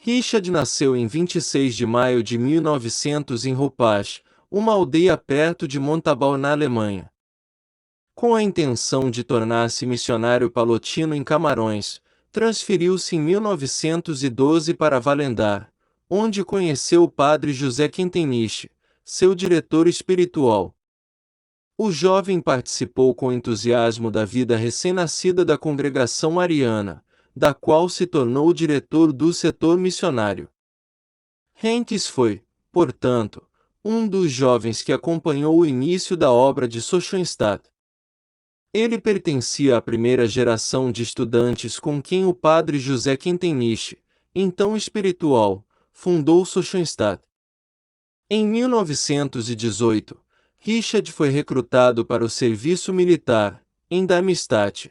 Richard nasceu em 26 de maio de 1900 em Ropach, uma aldeia perto de Montabaur na Alemanha. Com a intenção de tornar-se missionário palotino em Camarões, transferiu-se em 1912 para Valendar, onde conheceu o padre José Quentenich, seu diretor espiritual. O jovem participou com entusiasmo da vida recém-nascida da congregação mariana, da qual se tornou o diretor do setor missionário. Henkes foi, portanto, um dos jovens que acompanhou o início da obra de Schoenstatt. Ele pertencia à primeira geração de estudantes com quem o padre José Quentenich, então espiritual, fundou Schoenstatt. Em 1918, Richard foi recrutado para o serviço militar, em Darmstadt.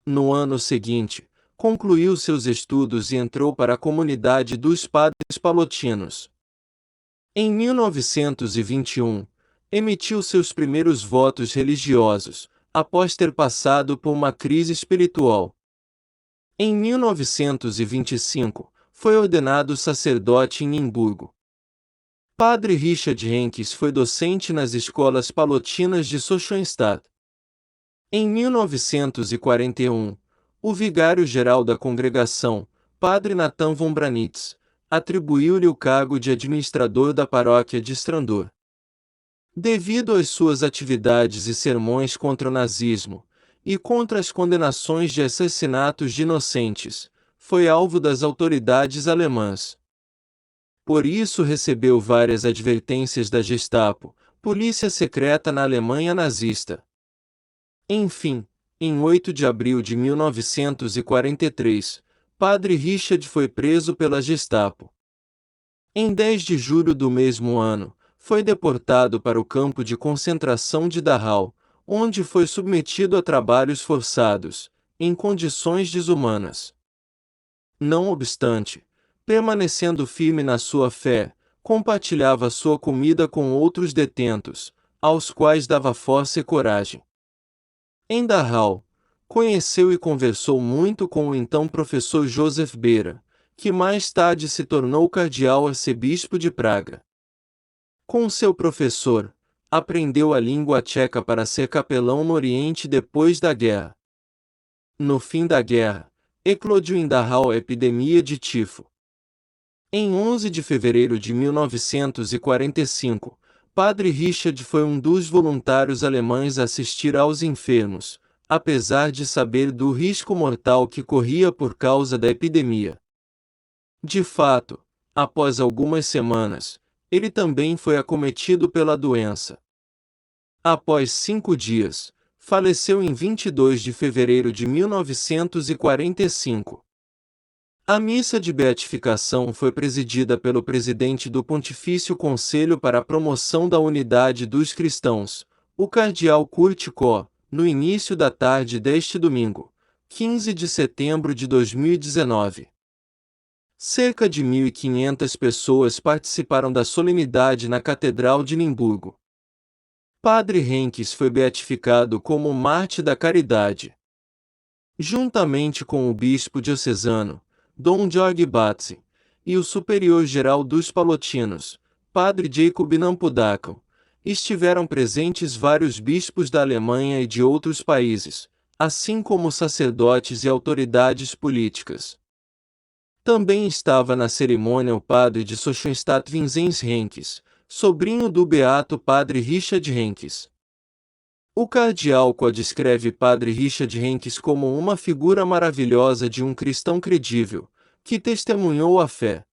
No ano seguinte, concluiu seus estudos e entrou para a comunidade dos padres palotinos. Em 1921, emitiu seus primeiros votos religiosos, após ter passado por uma crise espiritual. Em 1925, foi ordenado sacerdote em Nimburgo. Padre Richard Henkes foi docente nas escolas palotinas de Schoenstatt. Em 1941, o vigário-geral da congregação, Padre Nathan von Branitz, atribuiu-lhe o cargo de administrador da paróquia de Strandor. Devido às suas atividades e sermões contra o nazismo, e contra as condenações de assassinatos de inocentes, foi alvo das autoridades alemãs. Por isso recebeu várias advertências da Gestapo, polícia secreta na Alemanha nazista. Enfim, em 8 de abril de 1943, Padre Richard foi preso pela Gestapo. Em 10 de julho do mesmo ano, foi deportado para o campo de concentração de Dachau, onde foi submetido a trabalhos forçados, em condições desumanas. Não obstante, permanecendo firme na sua fé, compartilhava sua comida com outros detentos, aos quais dava força e coragem. Em Dachau, conheceu e conversou muito com o então professor Joseph Beira, que mais tarde se tornou cardeal arcebispo de Praga. Com seu professor, aprendeu a língua tcheca para ser capelão no Oriente depois da guerra. No fim da guerra, eclodiu em Dachau a epidemia de tifo. Em 11 de fevereiro de 1945, Padre Richard foi um dos voluntários alemães a assistir aos enfermos, apesar de saber do risco mortal que corria por causa da epidemia. De fato, após algumas semanas, ele também foi acometido pela doença. Após 5 dias, faleceu em 22 de fevereiro de 1945. A missa de beatificação foi presidida pelo presidente do Pontifício Conselho para a Promoção da Unidade dos Cristãos, o cardeal Kurt Koch, no início da tarde deste domingo, 15 de setembro de 2019. Cerca de 1.500 pessoas participaram da solenidade na Catedral de Nimburgo. Padre Henkes foi beatificado como mártir da caridade. Juntamente com o bispo diocesano, Dom Georg Batzi, e o superior-geral dos palotinos, Padre Jacob Nampudakel, estiveram presentes vários bispos da Alemanha e de outros países, assim como sacerdotes e autoridades políticas. Também estava na cerimônia o padre de Schoenstatt Vinzenz Henkes, sobrinho do beato Padre Richard Henkes. O cardeal Koch descreve Padre Richard Henkes como uma figura maravilhosa de um cristão credível, que testemunhou a fé.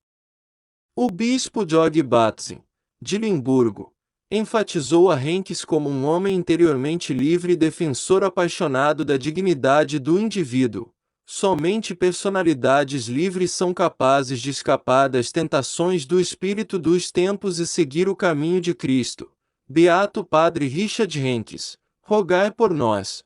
O bispo Georg Batzi, de Limburgo, enfatizou a Henkes como um homem interiormente livre e defensor apaixonado da dignidade do indivíduo. Somente personalidades livres são capazes de escapar das tentações do espírito dos tempos e seguir o caminho de Cristo. Beato Padre Richard Henkes, rogai por nós.